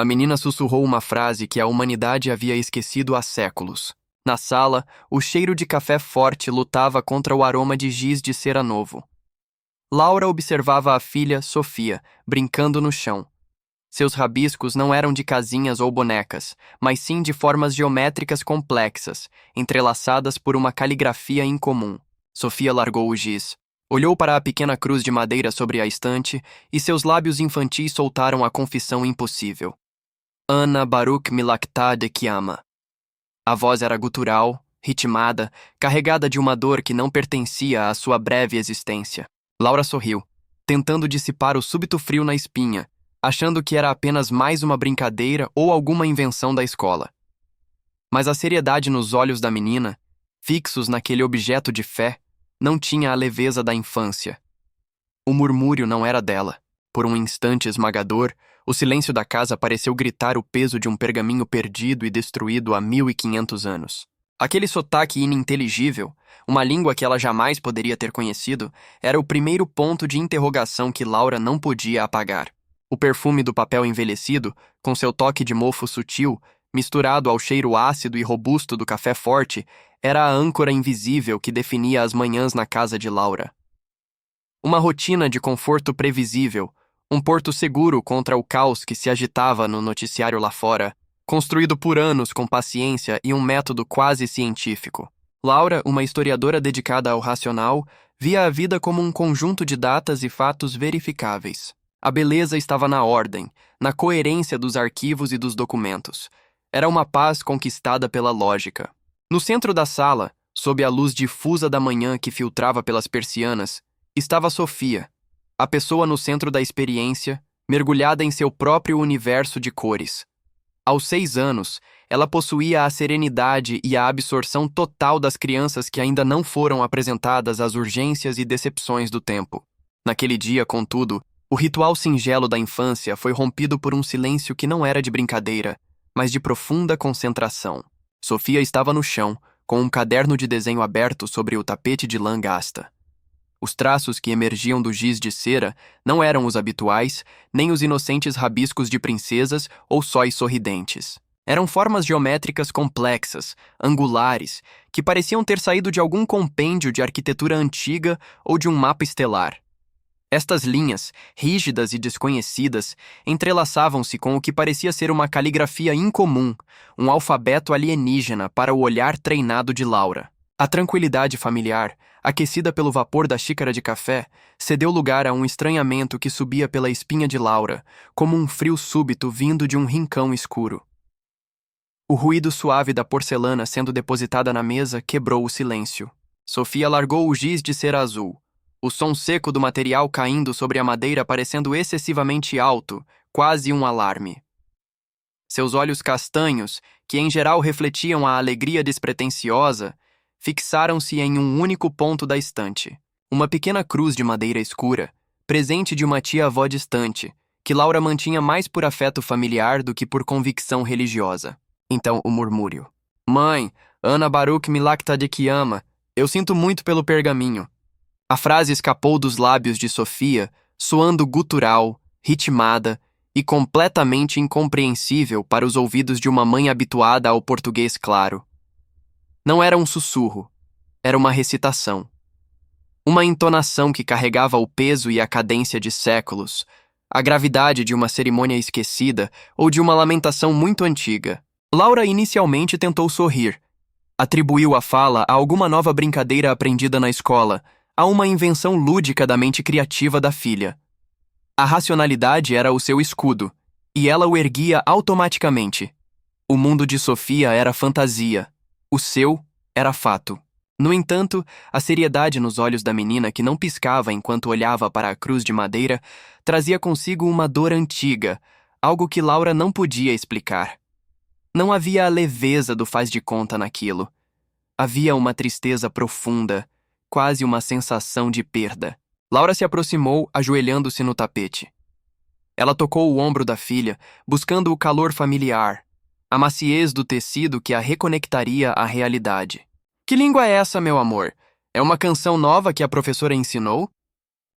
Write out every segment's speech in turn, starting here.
A menina sussurrou uma frase que a humanidade havia esquecido há séculos. Na sala, o cheiro de café forte lutava contra o aroma de giz de cera novo. Laura observava a filha, Sofia, brincando no chão. Seus rabiscos não eram de casinhas ou bonecas, mas sim de formas geométricas complexas, entrelaçadas por uma caligrafia incomum. Sofia largou o giz. Olhou para a pequena cruz de madeira sobre a estante e seus lábios infantis soltaram a confissão impossível. Ana Baruch Milakta de Kiama. A voz era gutural, ritmada, carregada de uma dor que não pertencia à sua breve existência. Laura sorriu, tentando dissipar o súbito frio na espinha, achando que era apenas mais uma brincadeira ou alguma invenção da escola. Mas a seriedade nos olhos da menina, fixos naquele objeto de fé, não tinha a leveza da infância. O murmúrio não era dela. Por um instante esmagador, o silêncio da casa pareceu gritar o peso de um pergaminho perdido e destruído há 1500 anos. Aquele sotaque ininteligível, uma língua que ela jamais poderia ter conhecido, era o primeiro ponto de interrogação que Laura não podia apagar. O perfume do papel envelhecido, com seu toque de mofo sutil, misturado ao cheiro ácido e robusto do café forte, era a âncora invisível que definia as manhãs na casa de Laura. Uma rotina de conforto previsível, um porto seguro contra o caos que se agitava no noticiário lá fora, construído por anos com paciência e um método quase científico. Laura, uma historiadora dedicada ao racional, via a vida como um conjunto de datas e fatos verificáveis. A beleza estava na ordem, na coerência dos arquivos e dos documentos. Era uma paz conquistada pela lógica. No centro da sala, sob a luz difusa da manhã que filtrava pelas persianas, estava Sofia, a pessoa no centro da experiência, mergulhada em seu próprio universo de cores. Aos 6 anos, ela possuía a serenidade e a absorção total das crianças que ainda não foram apresentadas às urgências e decepções do tempo. Naquele dia, contudo, o ritual singelo da infância foi rompido por um silêncio que não era de brincadeira, mas de profunda concentração. Sofia estava no chão, com um caderno de desenho aberto sobre o tapete de lã gasta. Os traços que emergiam do giz de cera não eram os habituais, nem os inocentes rabiscos de princesas ou sóis sorridentes. Eram formas geométricas complexas, angulares, que pareciam ter saído de algum compêndio de arquitetura antiga ou de um mapa estelar. Estas linhas, rígidas e desconhecidas, entrelaçavam-se com o que parecia ser uma caligrafia incomum, um alfabeto alienígena para o olhar treinado de Laura. A tranquilidade familiar, aquecida pelo vapor da xícara de café, cedeu lugar a um estranhamento que subia pela espinha de Laura, como um frio súbito vindo de um rincão escuro. O ruído suave da porcelana sendo depositada na mesa quebrou o silêncio. Sofia largou o giz de cera azul. O som seco do material caindo sobre a madeira parecendo excessivamente alto, quase um alarme. Seus olhos castanhos, que em geral refletiam a alegria despretensiosa, fixaram-se em um único ponto da estante. Uma pequena cruz de madeira escura, presente de uma tia-avó distante, que Laura mantinha mais por afeto familiar do que por convicção religiosa. Então o murmúrio. Mãe, Ana Baruch Milakta de Kiama, eu sinto muito pelo pergaminho. A frase escapou dos lábios de Sofia, soando gutural, ritmada e completamente incompreensível para os ouvidos de uma mãe habituada ao português claro. Não era um sussurro, era uma recitação. Uma entonação que carregava o peso e a cadência de séculos, a gravidade de uma cerimônia esquecida ou de uma lamentação muito antiga. Laura inicialmente tentou sorrir. Atribuiu a fala a alguma nova brincadeira aprendida na escola, a uma invenção lúdica da mente criativa da filha. A racionalidade era o seu escudo, e ela o erguia automaticamente. O mundo de Sofia era fantasia, o seu era fato. No entanto, a seriedade nos olhos da menina que não piscava enquanto olhava para a cruz de madeira trazia consigo uma dor antiga, algo que Laura não podia explicar. Não havia a leveza do faz de conta naquilo. Havia uma tristeza profunda, quase uma sensação de perda. Laura se aproximou, ajoelhando-se no tapete. Ela tocou o ombro da filha, buscando o calor familiar, a maciez do tecido que a reconectaria à realidade. Que língua é essa, meu amor? É uma canção nova que a professora ensinou?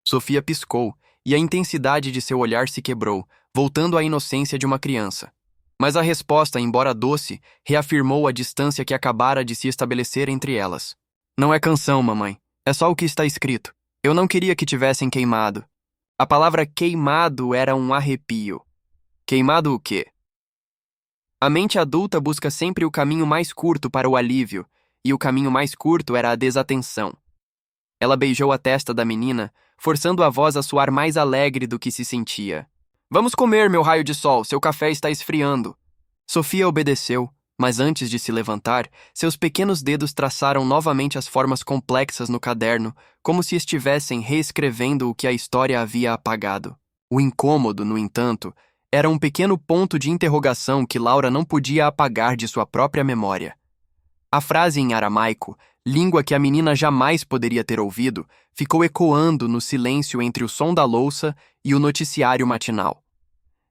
Sofia piscou, e a intensidade de seu olhar se quebrou, voltando à inocência de uma criança. Mas a resposta, embora doce, reafirmou a distância que acabara de se estabelecer entre elas. Não é canção, mamãe. É só o que está escrito. Eu não queria que tivessem queimado. A palavra queimado era um arrepio. Queimado o quê? A mente adulta busca sempre o caminho mais curto para o alívio, e o caminho mais curto era a desatenção. Ela beijou a testa da menina, forçando a voz a soar mais alegre do que se sentia. Vamos comer, meu raio de sol, seu café está esfriando. Sofia obedeceu, mas antes de se levantar, seus pequenos dedos traçaram novamente as formas complexas no caderno, como se estivessem reescrevendo o que a história havia apagado. O incômodo, no entanto, era um pequeno ponto de interrogação que Laura não podia apagar de sua própria memória. A frase em aramaico, língua que a menina jamais poderia ter ouvido, ficou ecoando no silêncio entre o som da louça e o noticiário matinal.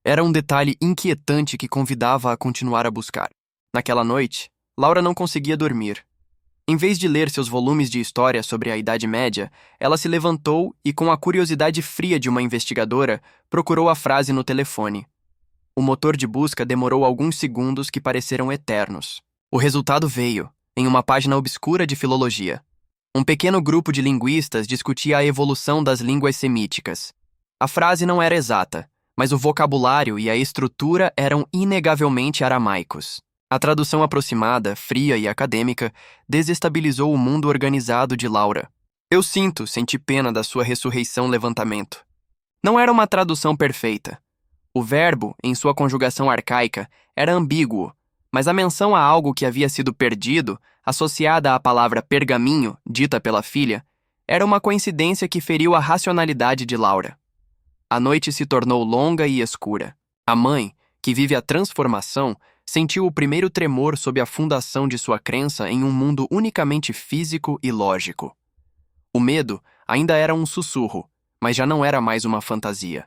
Era um detalhe inquietante que convidava a continuar a buscar. Naquela noite, Laura não conseguia dormir. Em vez de ler seus volumes de história sobre a Idade Média, ela se levantou e, com a curiosidade fria de uma investigadora, procurou a frase no telefone. O motor de busca demorou alguns segundos que pareceram eternos. O resultado veio, em uma página obscura de filologia. Um pequeno grupo de linguistas discutia a evolução das línguas semíticas. A frase não era exata, mas o vocabulário e a estrutura eram inegavelmente aramaicos. A tradução aproximada, fria e acadêmica desestabilizou o mundo organizado de Laura. Eu senti pena da sua ressurreição-levantamento. Não era uma tradução perfeita. O verbo, em sua conjugação arcaica, era ambíguo, mas a menção a algo que havia sido perdido, associada à palavra pergaminho, dita pela filha, era uma coincidência que feriu a racionalidade de Laura. A noite se tornou longa e escura. A mãe, que vive a transformação, sentiu o primeiro tremor sob a fundação de sua crença em um mundo unicamente físico e lógico. O medo ainda era um sussurro, mas já não era mais uma fantasia.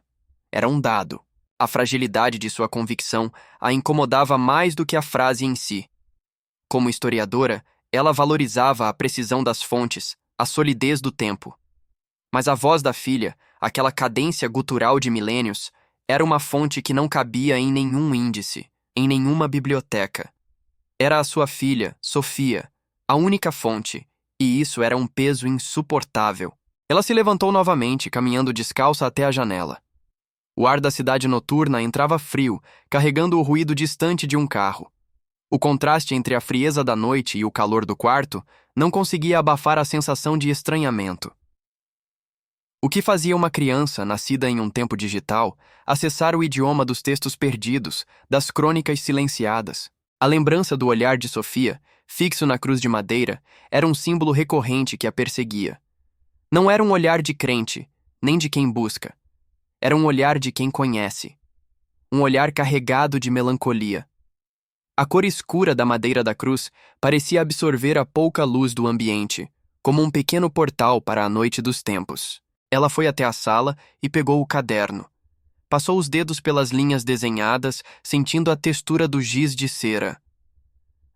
Era um dado. A fragilidade de sua convicção a incomodava mais do que a frase em si. Como historiadora, ela valorizava a precisão das fontes, a solidez do tempo. Mas a voz da filha, aquela cadência gutural de milênios, era uma fonte que não cabia em nenhum índice, em nenhuma biblioteca. Era a sua filha, Sofia, a única fonte, e isso era um peso insuportável. Ela se levantou novamente, caminhando descalça até a janela. O ar da cidade noturna entrava frio, carregando o ruído distante de um carro. O contraste entre a frieza da noite e o calor do quarto não conseguia abafar a sensação de estranhamento. O que fazia uma criança, nascida em um tempo digital, acessar o idioma dos textos perdidos, das crônicas silenciadas? A lembrança do olhar de Sofia, fixo na cruz de madeira, era um símbolo recorrente que a perseguia. Não era um olhar de crente, nem de quem busca. Era um olhar de quem conhece. Um olhar carregado de melancolia. A cor escura da madeira da cruz parecia absorver a pouca luz do ambiente, como um pequeno portal para a noite dos tempos. Ela foi até a sala e pegou o caderno. Passou os dedos pelas linhas desenhadas, sentindo a textura do giz de cera.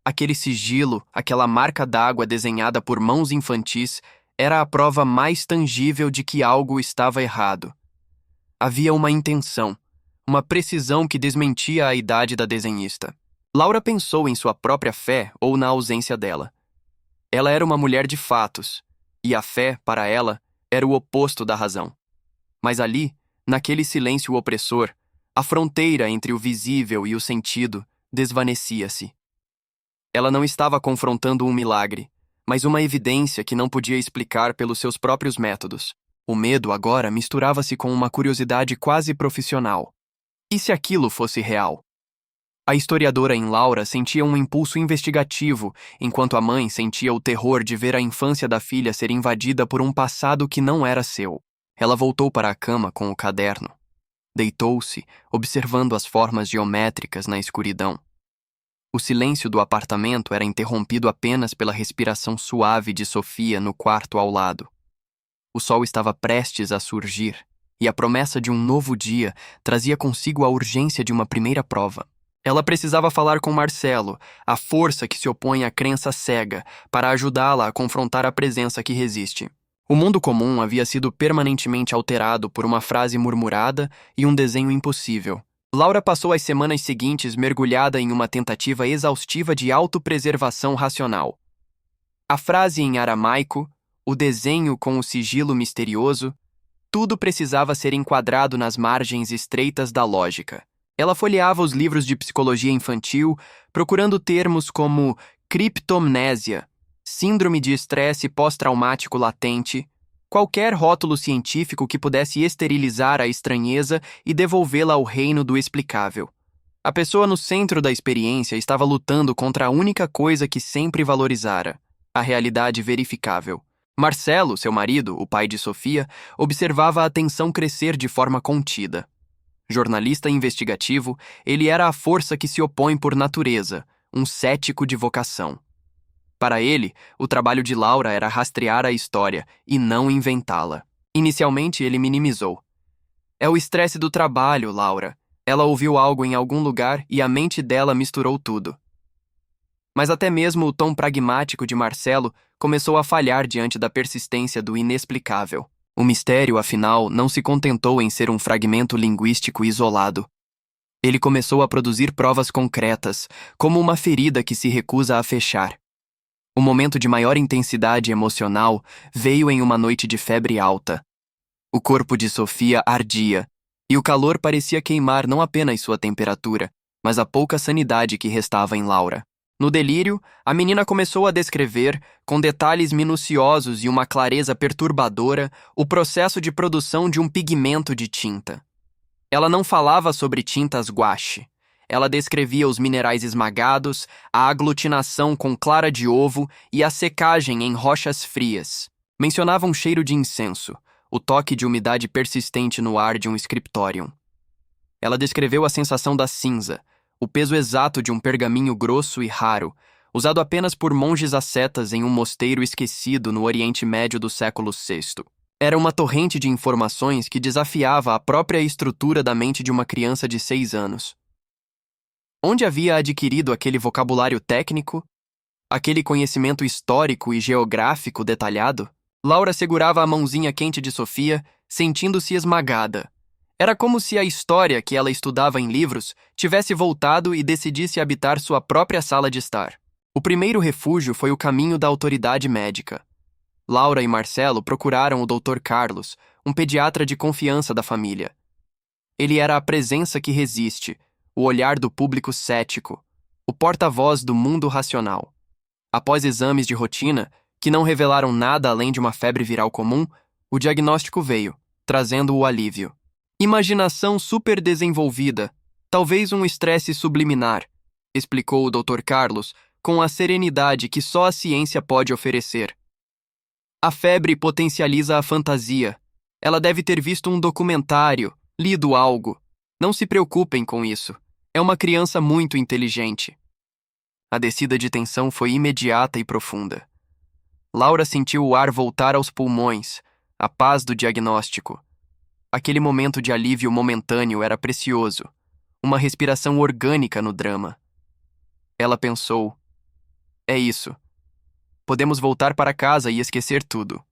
Aquele sigilo, aquela marca d'água desenhada por mãos infantis, era a prova mais tangível de que algo estava errado. Havia uma intenção, uma precisão que desmentia a idade da desenhista. Laura pensou em sua própria fé ou na ausência dela. Ela era uma mulher de fatos, e a fé, para ela, era o oposto da razão. Mas ali, naquele silêncio opressor, a fronteira entre o visível e o sentido desvanecia-se. Ela não estava confrontando um milagre, mas uma evidência que não podia explicar pelos seus próprios métodos. O medo agora misturava-se com uma curiosidade quase profissional. E se aquilo fosse real? A historiadora em Laura sentia um impulso investigativo, enquanto a mãe sentia o terror de ver a infância da filha ser invadida por um passado que não era seu. Ela voltou para a cama com o caderno. Deitou-se, observando as formas geométricas na escuridão. O silêncio do apartamento era interrompido apenas pela respiração suave de Sofia no quarto ao lado. O sol estava prestes a surgir, e a promessa de um novo dia trazia consigo a urgência de uma primeira prova. Ela precisava falar com Marcelo, a força que se opõe à crença cega, para ajudá-la a confrontar a presença que resiste. O mundo comum havia sido permanentemente alterado por uma frase murmurada e um desenho impossível, Laura passou as semanas seguintes mergulhada em uma tentativa exaustiva de autopreservação racional. A frase em aramaico, o desenho com o sigilo misterioso, tudo precisava ser enquadrado nas margens estreitas da lógica. Ela folheava os livros de psicologia infantil, procurando termos como criptomnésia, síndrome de estresse pós-traumático latente, qualquer rótulo científico que pudesse esterilizar a estranheza e devolvê-la ao reino do explicável. A pessoa no centro da experiência estava lutando contra a única coisa que sempre valorizara, a realidade verificável. Marcelo, seu marido, o pai de Sofia, observava a tensão crescer de forma contida. Jornalista investigativo, ele era a força que se opõe por natureza, um cético de vocação. Para ele, o trabalho de Laura era rastrear a história e não inventá-la. Inicialmente, ele minimizou. É o estresse do trabalho, Laura. Ela ouviu algo em algum lugar e a mente dela misturou tudo. Mas até mesmo o tom pragmático de Marcelo começou a falhar diante da persistência do inexplicável. O mistério, afinal, não se contentou em ser um fragmento linguístico isolado. Ele começou a produzir provas concretas, como uma ferida que se recusa a fechar. O momento de maior intensidade emocional veio em uma noite de febre alta. O corpo de Sofia ardia, e o calor parecia queimar não apenas sua temperatura, mas a pouca sanidade que restava em Laura. No delírio, a menina começou a descrever, com detalhes minuciosos e uma clareza perturbadora, o processo de produção de um pigmento de tinta. Ela não falava sobre tintas guache. Ela descrevia os minerais esmagados, a aglutinação com clara de ovo e a secagem em rochas frias. Mencionava um cheiro de incenso, o toque de umidade persistente no ar de um scriptorium. Ela descreveu a sensação da cinza, o peso exato de um pergaminho grosso e raro, usado apenas por monges ascetas em um mosteiro esquecido no Oriente Médio do século VI. Era uma torrente de informações que desafiava a própria estrutura da mente de uma criança de 6 anos. Onde havia adquirido aquele vocabulário técnico? Aquele conhecimento histórico e geográfico detalhado? Laura segurava a mãozinha quente de Sofia, sentindo-se esmagada. Era como se a história que ela estudava em livros tivesse voltado e decidisse habitar sua própria sala de estar. O primeiro refúgio foi o caminho da autoridade médica. Laura e Marcelo procuraram o Dr. Carlos, um pediatra de confiança da família. Ele era a presença que resiste, o olhar do público cético, o porta-voz do mundo racional. Após exames de rotina, que não revelaram nada além de uma febre viral comum, o diagnóstico veio, trazendo o alívio. Imaginação superdesenvolvida, talvez um estresse subliminar, explicou o Dr. Carlos com a serenidade que só a ciência pode oferecer. A febre potencializa a fantasia. Ela deve ter visto um documentário, lido algo. Não se preocupem com isso. É uma criança muito inteligente. A descida de tensão foi imediata e profunda. Laura sentiu o ar voltar aos pulmões, a paz do diagnóstico. Aquele momento de alívio momentâneo era precioso, uma respiração orgânica no drama. Ela pensou: é isso. Podemos voltar para casa e esquecer tudo.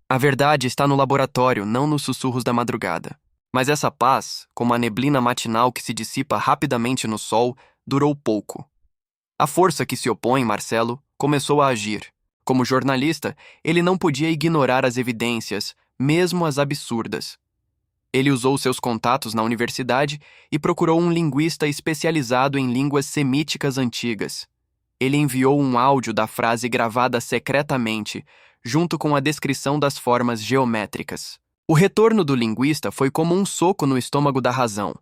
A verdade está no laboratório, não nos sussurros da madrugada. Mas essa paz, como a neblina matinal que se dissipa rapidamente no sol, durou pouco. A força que se opõe, Marcelo, começou a agir. Como jornalista, ele não podia ignorar as evidências, mesmo as absurdas. Ele usou seus contatos na universidade e procurou um linguista especializado em línguas semíticas antigas. Ele enviou um áudio da frase gravada secretamente, junto com a descrição das formas geométricas. O retorno do linguista foi como um soco no estômago da razão.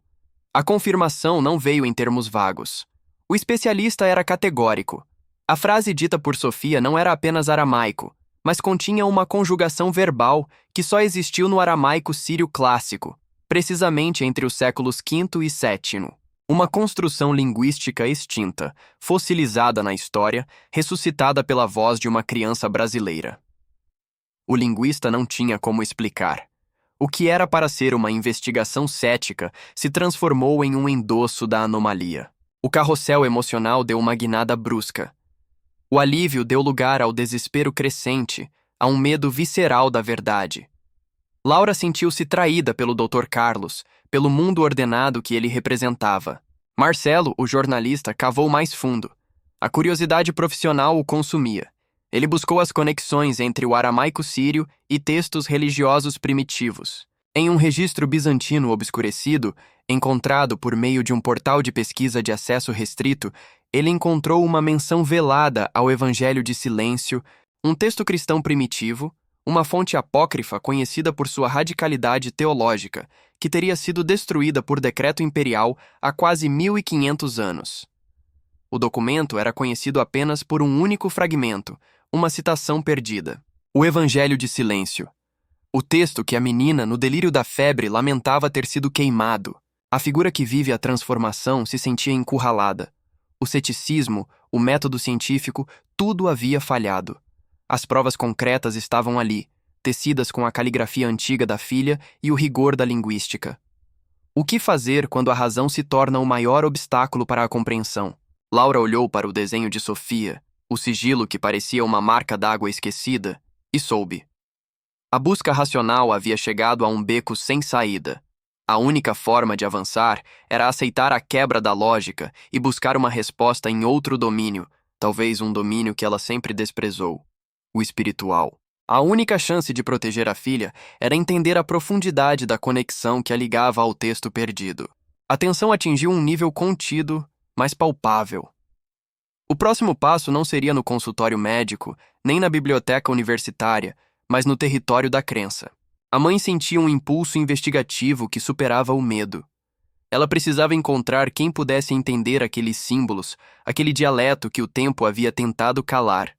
A confirmação não veio em termos vagos. O especialista era categórico. A frase dita por Sofia não era apenas aramaico, mas continha uma conjugação verbal que só existiu no aramaico sírio clássico, precisamente entre os séculos V e VII. Uma construção linguística extinta, fossilizada na história, ressuscitada pela voz de uma criança brasileira. O linguista não tinha como explicar. O que era para ser uma investigação cética se transformou em um endosso da anomalia. O carrossel emocional deu uma guinada brusca. O alívio deu lugar ao desespero crescente, a um medo visceral da verdade. Laura sentiu-se traída pelo Dr. Carlos, pelo mundo ordenado que ele representava. Marcelo, o jornalista, cavou mais fundo. A curiosidade profissional o consumia. Ele buscou as conexões entre o aramaico sírio e textos religiosos primitivos. Em um registro bizantino obscurecido, encontrado por meio de um portal de pesquisa de acesso restrito, ele encontrou uma menção velada ao Evangelho de Silêncio, um texto cristão primitivo, uma fonte apócrifa conhecida por sua radicalidade teológica, que teria sido destruída por decreto imperial há quase 1500 anos. O documento era conhecido apenas por um único fragmento, uma citação perdida. O Evangelho de Silêncio. O texto que a menina, no delírio da febre, lamentava ter sido queimado. A figura que vive a transformação se sentia encurralada. O ceticismo, o método científico, tudo havia falhado. As provas concretas estavam ali, tecidas com a caligrafia antiga da filha e o rigor da linguística. O que fazer quando a razão se torna o maior obstáculo para a compreensão? Laura olhou para o desenho de Sofia, o sigilo que parecia uma marca d'água esquecida, e soube. A busca racional havia chegado a um beco sem saída. A única forma de avançar era aceitar a quebra da lógica e buscar uma resposta em outro domínio, talvez um domínio que ela sempre desprezou: o espiritual. A única chance de proteger a filha era entender a profundidade da conexão que a ligava ao texto perdido. A tensão atingiu um nível contido, mas palpável. O próximo passo não seria no consultório médico, nem na biblioteca universitária, mas no território da crença. A mãe sentia um impulso investigativo que superava o medo. Ela precisava encontrar quem pudesse entender aqueles símbolos, aquele dialeto que o tempo havia tentado calar.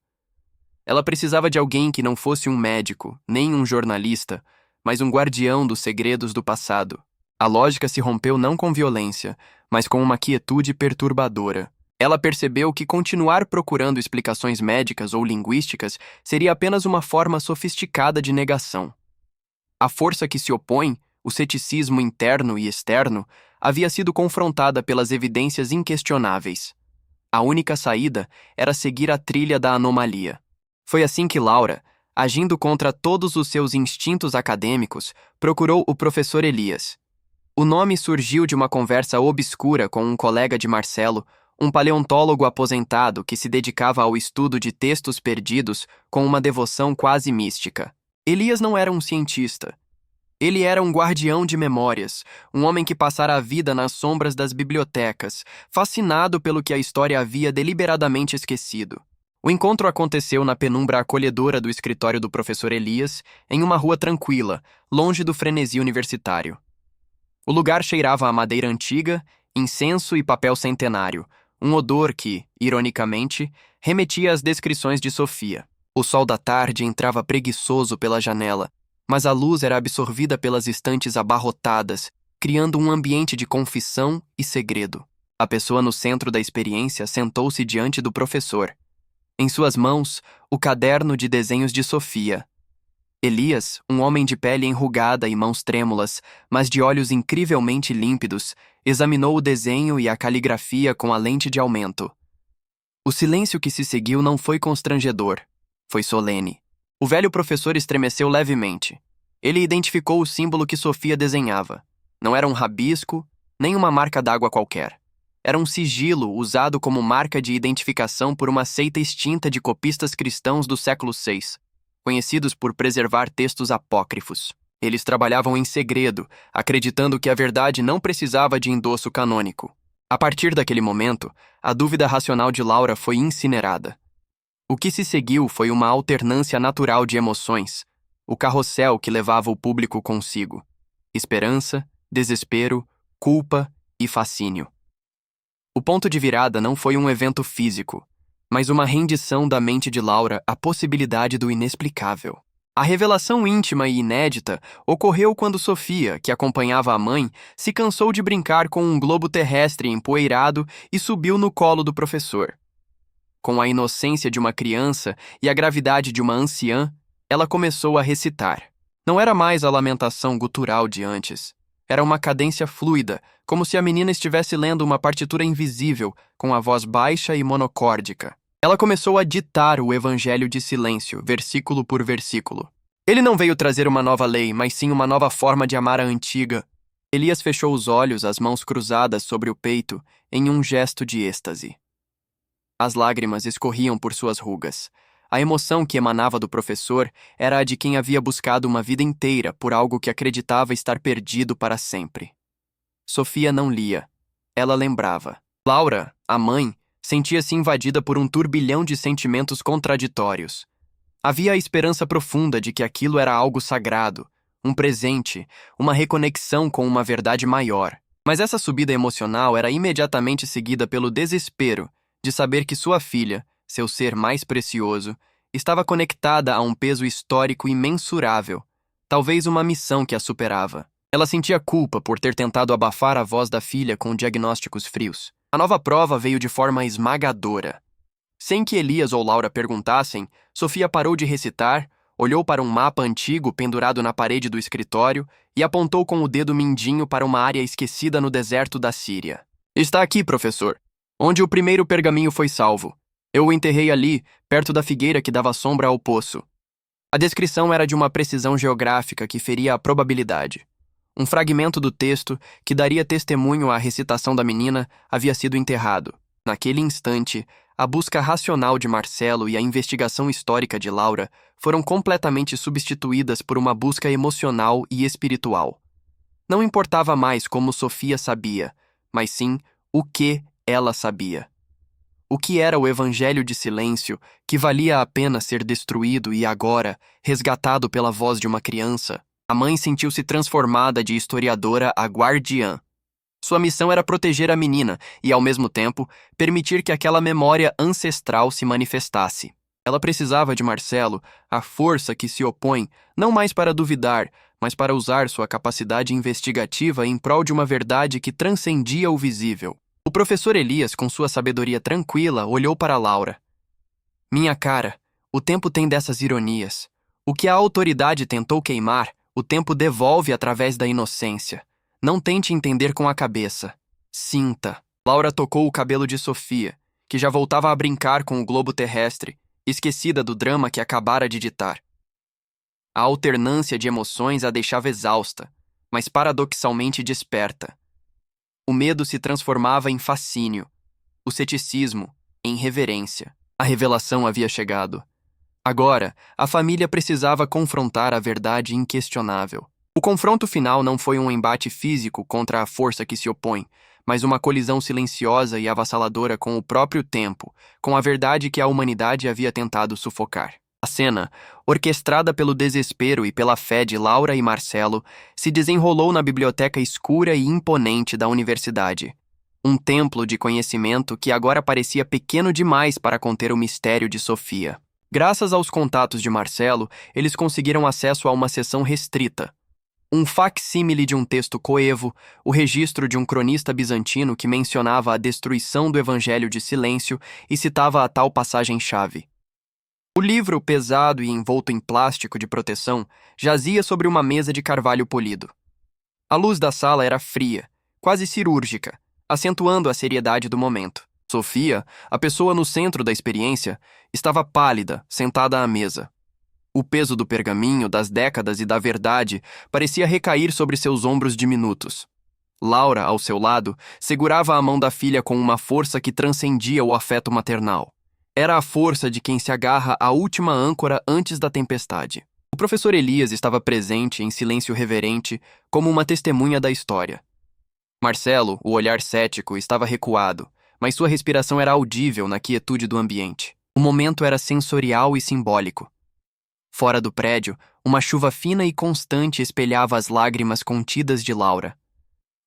Ela precisava de alguém que não fosse um médico, nem um jornalista, mas um guardião dos segredos do passado. A lógica se rompeu não com violência, mas com uma quietude perturbadora. Ela percebeu que continuar procurando explicações médicas ou linguísticas seria apenas uma forma sofisticada de negação. A força que se opõe, o ceticismo interno e externo, havia sido confrontada pelas evidências inquestionáveis. A única saída era seguir a trilha da anomalia. Foi assim que Laura, agindo contra todos os seus instintos acadêmicos, procurou o professor Elias. O nome surgiu de uma conversa obscura com um colega de Marcelo, um paleontólogo aposentado que se dedicava ao estudo de textos perdidos com uma devoção quase mística. Elias não era um cientista. Ele era um guardião de memórias, um homem que passara a vida nas sombras das bibliotecas, fascinado pelo que a história havia deliberadamente esquecido. O encontro aconteceu na penumbra acolhedora do escritório do professor Elias, em uma rua tranquila, longe do frenesi universitário. O lugar cheirava a madeira antiga, incenso e papel centenário, um odor que, ironicamente, remetia às descrições de Sofia. O sol da tarde entrava preguiçoso pela janela, mas a luz era absorvida pelas estantes abarrotadas, criando um ambiente de confissão e segredo. A pessoa no centro da experiência sentou-se diante do professor. Em suas mãos, o caderno de desenhos de Sofia. Elias, um homem de pele enrugada e mãos trêmulas, mas de olhos incrivelmente límpidos, examinou o desenho e a caligrafia com a lente de aumento. O silêncio que se seguiu não foi constrangedor, foi solene. O velho professor estremeceu levemente. Ele identificou o símbolo que Sofia desenhava. Não era um rabisco, nem uma marca d'água qualquer. Era um sigilo usado como marca de identificação por uma seita extinta de copistas cristãos do século VI, conhecidos por preservar textos apócrifos. Eles trabalhavam em segredo, acreditando que a verdade não precisava de endosso canônico. A partir daquele momento, a dúvida racional de Laura foi incinerada. O que se seguiu foi uma alternância natural de emoções, o carrossel que levava o público consigo. Esperança, desespero, culpa e fascínio. O ponto de virada não foi um evento físico, mas uma rendição da mente de Laura à possibilidade do inexplicável. A revelação íntima e inédita ocorreu quando Sofia, que acompanhava a mãe, se cansou de brincar com um globo terrestre empoeirado e subiu no colo do professor. Com a inocência de uma criança e a gravidade de uma anciã, ela começou a recitar. Não era mais a lamentação gutural de antes. Era uma cadência fluida, como se a menina estivesse lendo uma partitura invisível, com a voz baixa e monocórdica. Ela começou a ditar o Evangelho de Silêncio, versículo por versículo. Ele não veio trazer uma nova lei, mas sim uma nova forma de amar a antiga. Elias fechou os olhos, as mãos cruzadas sobre o peito, em um gesto de êxtase. As lágrimas escorriam por suas rugas. A emoção que emanava do professor era a de quem havia buscado uma vida inteira por algo que acreditava estar perdido para sempre. Sofia não lia. Ela lembrava. Laura, a mãe, sentia-se invadida por um turbilhão de sentimentos contraditórios. Havia a esperança profunda de que aquilo era algo sagrado, um presente, uma reconexão com uma verdade maior. Mas essa subida emocional era imediatamente seguida pelo desespero de saber que sua filha, seu ser mais precioso, estava conectada a um peso histórico imensurável, talvez uma missão que a superava. Ela sentia culpa por ter tentado abafar a voz da filha com diagnósticos frios. A nova prova veio de forma esmagadora. Sem que Elias ou Laura perguntassem, Sofia parou de recitar, olhou para um mapa antigo pendurado na parede do escritório e apontou com o dedo mindinho para uma área esquecida no deserto da Síria. Está aqui, professor, onde o primeiro pergaminho foi salvo. Eu o enterrei ali, perto da figueira que dava sombra ao poço. A descrição era de uma precisão geográfica que feria a probabilidade. Um fragmento do texto, que daria testemunho à recitação da menina, havia sido enterrado. Naquele instante, a busca racional de Marcelo e a investigação histórica de Laura foram completamente substituídas por uma busca emocional e espiritual. Não importava mais como Sofia sabia, mas sim o que ela sabia. O que era o evangelho de silêncio que valia a pena ser destruído e agora, resgatado pela voz de uma criança? A mãe sentiu-se transformada de historiadora a guardiã. Sua missão era proteger a menina e, ao mesmo tempo, permitir que aquela memória ancestral se manifestasse. Ela precisava de Marcelo, a força que se opõe, não mais para duvidar, mas para usar sua capacidade investigativa em prol de uma verdade que transcendia o visível. O professor Elias, com sua sabedoria tranquila, olhou para Laura. Minha cara, o tempo tem dessas ironias. O que a autoridade tentou queimar, o tempo devolve através da inocência. Não tente entender com a cabeça. Sinta. Laura tocou o cabelo de Sofia, que já voltava a brincar com o globo terrestre, esquecida do drama que acabara de ditar. A alternância de emoções a deixava exausta, mas paradoxalmente desperta. O medo se transformava em fascínio, o ceticismo em reverência. A revelação havia chegado. Agora, a família precisava confrontar a verdade inquestionável. O confronto final não foi um embate físico contra a força que se opõe, mas uma colisão silenciosa e avassaladora com o próprio tempo, com a verdade que a humanidade havia tentado sufocar. A cena, orquestrada pelo desespero e pela fé de Laura e Marcelo, se desenrolou na biblioteca escura e imponente da universidade. Um templo de conhecimento que agora parecia pequeno demais para conter o mistério de Sofia. Graças aos contatos de Marcelo, eles conseguiram acesso a uma seção restrita. Um facsímile de um texto coevo, o registro de um cronista bizantino que mencionava a destruição do Evangelho de Silêncio e citava a tal passagem-chave. O livro, pesado e envolto em plástico de proteção, jazia sobre uma mesa de carvalho polido. A luz da sala era fria, quase cirúrgica, acentuando a seriedade do momento. Sofia, a pessoa no centro da experiência, estava pálida, sentada à mesa. O peso do pergaminho, das décadas e da verdade parecia recair sobre seus ombros diminutos. Laura, ao seu lado, segurava a mão da filha com uma força que transcendia o afeto maternal. Era a força de quem se agarra à última âncora antes da tempestade. O professor Elias estava presente, em silêncio reverente, como uma testemunha da história. Marcelo, o olhar cético, estava recuado, mas sua respiração era audível na quietude do ambiente. O momento era sensorial e simbólico. Fora do prédio, uma chuva fina e constante espelhava as lágrimas contidas de Laura.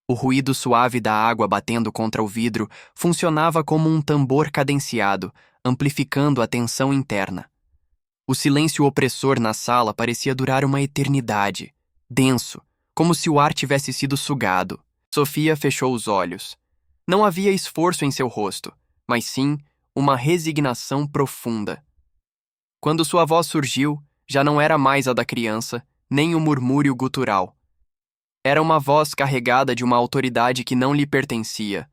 O ruído suave da água batendo contra o vidro funcionava como um tambor cadenciado, amplificando a tensão interna. O silêncio opressor na sala parecia durar uma eternidade, denso, como se o ar tivesse sido sugado. Sofia fechou os olhos. Não havia esforço em seu rosto, mas sim uma resignação profunda. Quando sua voz surgiu, já não era mais a da criança, nem o murmúrio gutural. Era uma voz carregada de uma autoridade que não lhe pertencia,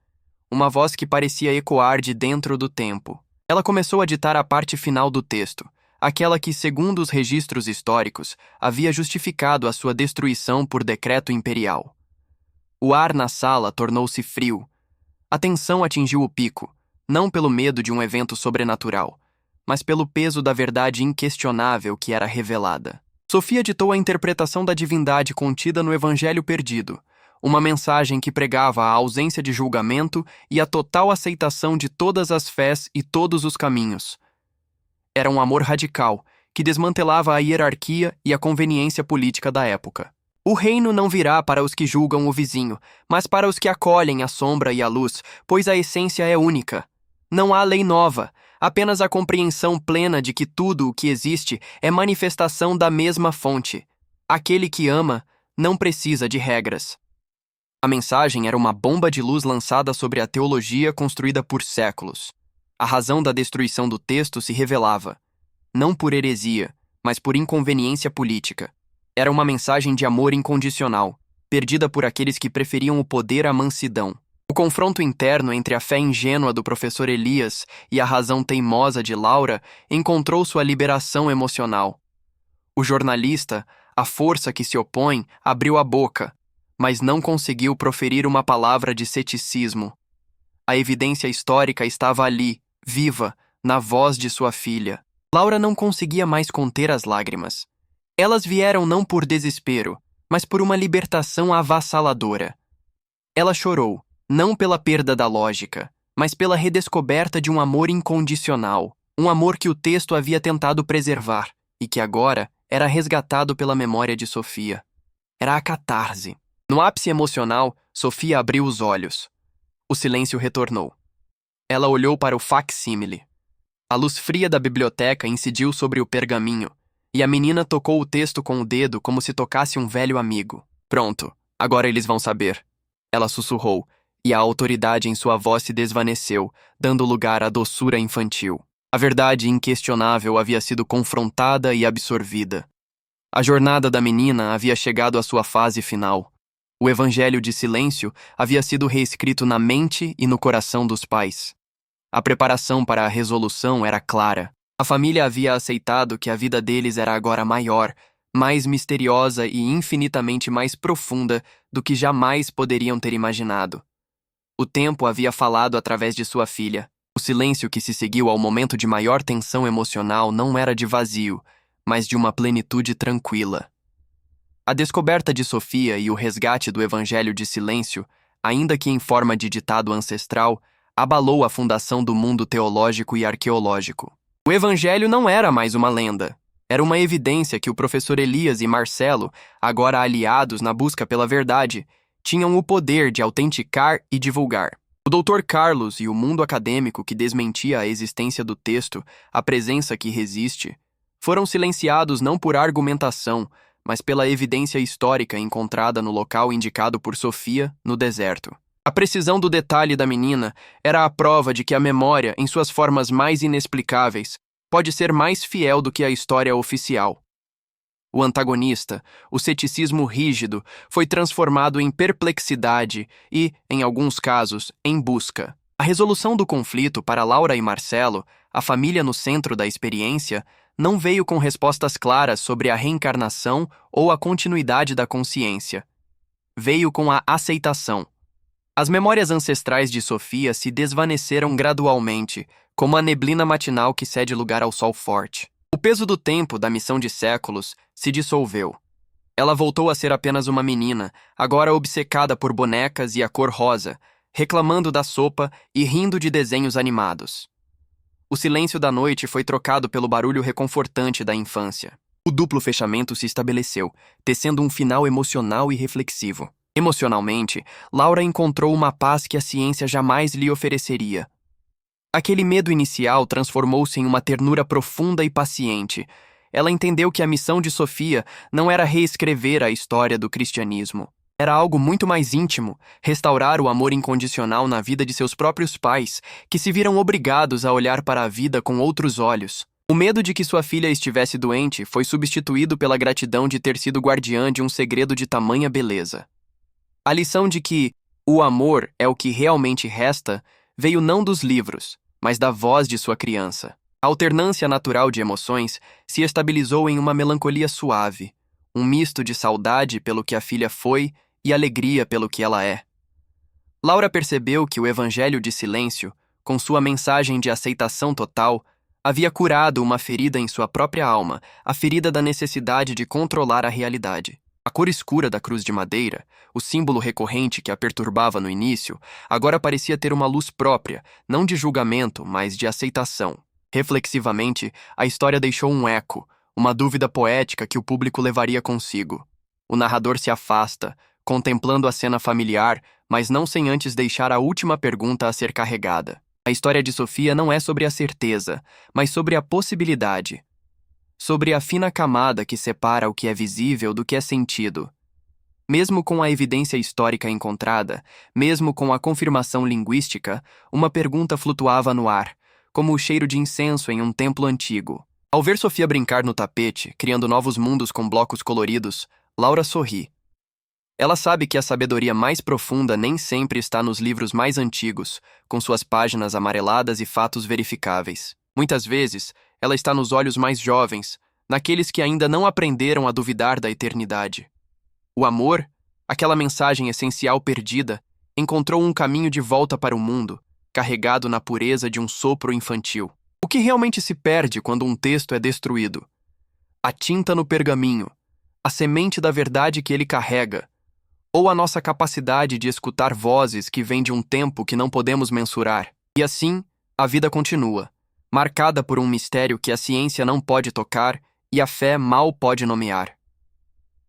uma voz que parecia ecoar de dentro do tempo. Ela começou a ditar a parte final do texto, aquela que, segundo os registros históricos, havia justificado a sua destruição por decreto imperial. O ar na sala tornou-se frio. A tensão atingiu o pico, não pelo medo de um evento sobrenatural, mas pelo peso da verdade inquestionável que era revelada. Sofia ditou a interpretação da divindade contida no Evangelho perdido, uma mensagem que pregava a ausência de julgamento e a total aceitação de todas as fés e todos os caminhos. Era um amor radical, que desmantelava a hierarquia e a conveniência política da época. O reino não virá para os que julgam o vizinho, mas para os que acolhem a sombra e a luz, pois a essência é única. Não há lei nova, apenas a compreensão plena de que tudo o que existe é manifestação da mesma fonte. Aquele que ama não precisa de regras. A mensagem era uma bomba de luz lançada sobre a teologia construída por séculos. A razão da destruição do texto se revelava, não por heresia, mas por inconveniência política. Era uma mensagem de amor incondicional, perdida por aqueles que preferiam o poder à mansidão. O confronto interno entre a fé ingênua do professor Elias e a razão teimosa de Laura encontrou sua liberação emocional. O jornalista, a força que se opõe, abriu a boca, mas não conseguiu proferir uma palavra de ceticismo. A evidência histórica estava ali, viva, na voz de sua filha. Laura não conseguia mais conter as lágrimas. Elas vieram não por desespero, mas por uma libertação avassaladora. Ela chorou, não pela perda da lógica, mas pela redescoberta de um amor incondicional, um amor que o texto havia tentado preservar e que agora era resgatado pela memória de Sofia. Era a catarse. No ápice emocional, Sofia abriu os olhos. O silêncio retornou. Ela olhou para o facsímile. A luz fria da biblioteca incidiu sobre o pergaminho, e a menina tocou o texto com o dedo como se tocasse um velho amigo. Pronto, agora eles vão saber. Ela sussurrou, e a autoridade em sua voz se desvaneceu, dando lugar à doçura infantil. A verdade inquestionável havia sido confrontada e absorvida. A jornada da menina havia chegado à sua fase final. O evangelho de silêncio havia sido reescrito na mente e no coração dos pais. A preparação para a resolução era clara. A família havia aceitado que a vida deles era agora maior, mais misteriosa e infinitamente mais profunda do que jamais poderiam ter imaginado. O tempo havia falado através de sua filha. O silêncio que se seguiu ao momento de maior tensão emocional não era de vazio, mas de uma plenitude tranquila. A descoberta de Sofia e o resgate do evangelho de silêncio, ainda que em forma de ditado ancestral, abalou a fundação do mundo teológico e arqueológico. O evangelho não era mais uma lenda. Era uma evidência que o professor Elias e Marcelo, agora aliados na busca pela verdade, tinham o poder de autenticar e divulgar. O Dr. Carlos e o mundo acadêmico que desmentia a existência do texto, a presença que resiste, foram silenciados não por argumentação, mas pela evidência histórica encontrada no local indicado por Sofia, no deserto. A precisão do detalhe da menina era a prova de que a memória, em suas formas mais inexplicáveis, pode ser mais fiel do que a história oficial. O antagonista, o ceticismo rígido, foi transformado em perplexidade e, em alguns casos, em busca. A resolução do conflito para Laura e Marcelo, a família no centro da experiência, não veio com respostas claras sobre a reencarnação ou a continuidade da consciência. Veio com a aceitação. As memórias ancestrais de Sofia se desvaneceram gradualmente, como a neblina matinal que cede lugar ao sol forte. O peso do tempo da missão de séculos se dissolveu. Ela voltou a ser apenas uma menina, agora obcecada por bonecas e a cor rosa, reclamando da sopa e rindo de desenhos animados. O silêncio da noite foi trocado pelo barulho reconfortante da infância. O duplo fechamento se estabeleceu, tecendo um final emocional e reflexivo. Emocionalmente, Laura encontrou uma paz que a ciência jamais lhe ofereceria. Aquele medo inicial transformou-se em uma ternura profunda e paciente. Ela entendeu que a missão de Sofia não era reescrever a história do cristianismo. Era algo muito mais íntimo, restaurar o amor incondicional na vida de seus próprios pais, que se viram obrigados a olhar para a vida com outros olhos. O medo de que sua filha estivesse doente foi substituído pela gratidão de ter sido guardiã de um segredo de tamanha beleza. A lição de que o amor é o que realmente resta veio não dos livros, mas da voz de sua criança. A alternância natural de emoções se estabilizou em uma melancolia suave, um misto de saudade pelo que a filha foi e alegria pelo que ela é. Laura percebeu que o Evangelho de Silêncio, com sua mensagem de aceitação total, havia curado uma ferida em sua própria alma, a ferida da necessidade de controlar a realidade. A cor escura da cruz de madeira, o símbolo recorrente que a perturbava no início, agora parecia ter uma luz própria, não de julgamento, mas de aceitação. Reflexivamente, a história deixou um eco, uma dúvida poética que o público levaria consigo. O narrador se afasta, contemplando a cena familiar, mas não sem antes deixar a última pergunta a ser carregada. A história de Sofia não é sobre a certeza, mas sobre a possibilidade. Sobre a fina camada que separa o que é visível do que é sentido. Mesmo com a evidência histórica encontrada, mesmo com a confirmação linguística, uma pergunta flutuava no ar, como o cheiro de incenso em um templo antigo. Ao ver Sofia brincar no tapete, criando novos mundos com blocos coloridos, Laura sorri. Ela sabe que a sabedoria mais profunda nem sempre está nos livros mais antigos, com suas páginas amareladas e fatos verificáveis. Muitas vezes, ela está nos olhos mais jovens, naqueles que ainda não aprenderam a duvidar da eternidade. O amor, aquela mensagem essencial perdida, encontrou um caminho de volta para o mundo, carregado na pureza de um sopro infantil. O que realmente se perde quando um texto é destruído? A tinta no pergaminho, a semente da verdade que ele carrega, ou a nossa capacidade de escutar vozes que vêm de um tempo que não podemos mensurar. E assim, a vida continua, marcada por um mistério que a ciência não pode tocar e a fé mal pode nomear.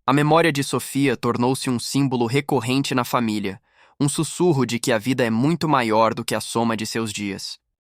A memória de Sofia tornou-se um símbolo recorrente na família, um sussurro de que a vida é muito maior do que a soma de seus dias.